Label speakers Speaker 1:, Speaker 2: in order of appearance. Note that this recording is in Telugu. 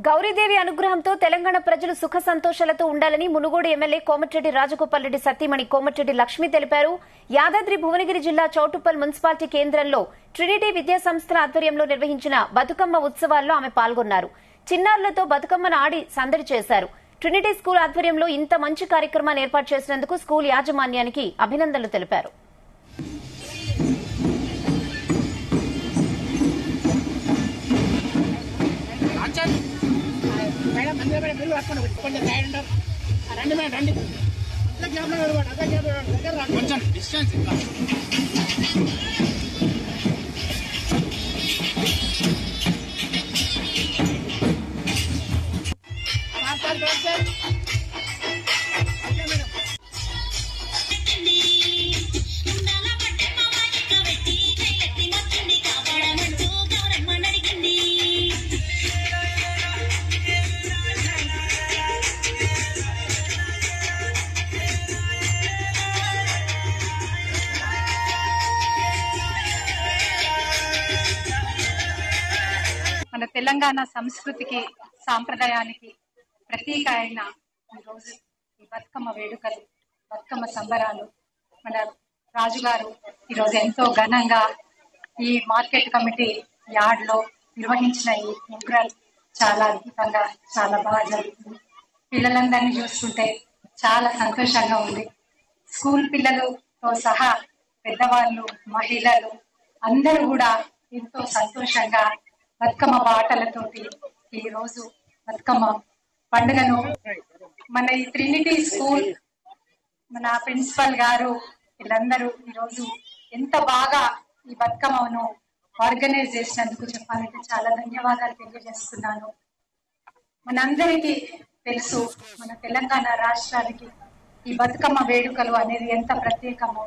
Speaker 1: గౌరీదేవి అనుగ్రహంతో తెలంగాణ ప్రజలు సుఖ సంతోషాలతో ఉండాలని మునుగోడు ఎమ్మెల్యే కోమటిరెడ్డి రాజగోపాల్ రెడ్డి సతీమణి కోమటిరెడ్డి లక్ష్మి తెలిపారు. యాదాద్రి భువనగిరి జిల్లా చౌటుప్పల్ మున్సిపాలిటీ కేంద్రంలో ట్రినిటీ విద్యా సంస్థల ఆధ్వర్యంలో నిర్వహించిన బతుకమ్మ ఉత్సవాల్లో ఆమె పాల్గొన్నారు. చిన్నారులతో బతుకమ్మను ఆడి సందడి చేశారు. ట్రినిటీ స్కూల్ ఆధ్వర్యంలో ఇంత మంచి కార్యక్రమాన్ని ఏర్పాటు చేసినందుకు స్కూల్ యాజమాన్యానికి అభినందనలు తెలిపారు.
Speaker 2: కొంచెం డిస్టెన్స్
Speaker 3: మన తెలంగాణ సంస్కృతికి సాంప్రదాయానికి ప్రతీక అయిన ఈరోజు ఈ బతుకమ్మ వేడుకలు, బతుకమ్మ సంబరాలు మన రాజుగారు ఈరోజు ఎంతో ఘనంగా ఈ మార్కెట్ కమిటీ యార్డ్ లో నిర్వహించిన ఈ ప్రోగ్రాం చాలా అద్భుతంగా, చాలా బాగా జరుగుతుంది. పిల్లలందరినీ చూస్తుంటే చాలా సంతోషంగా ఉంది. స్కూల్ పిల్లలతో సహా పెద్దవాళ్ళు, మహిళలు అందరూ కూడా ఎంతో సంతోషంగా బతుకమ్మ పాటలతోటి ఈ రోజు బతుకమ్మ పండుగను మన ఈ ట్రినిటీ స్కూల్ మన ప్రిన్సిపల్ గారు వీళ్ళందరూ ఈరోజు ఎంత బాగా ఈ బతుకమ్మను ఆర్గనైజ్ చేసినందుకు చెప్పాలంటే చాలా ధన్యవాదాలు తెలియజేస్తున్నాను. మనందరికీ తెలుసు, మన తెలంగాణ రాష్ట్రానికి ఈ బతుకమ్మ వేడుకలు అనేది ఎంత ప్రత్యేకమో.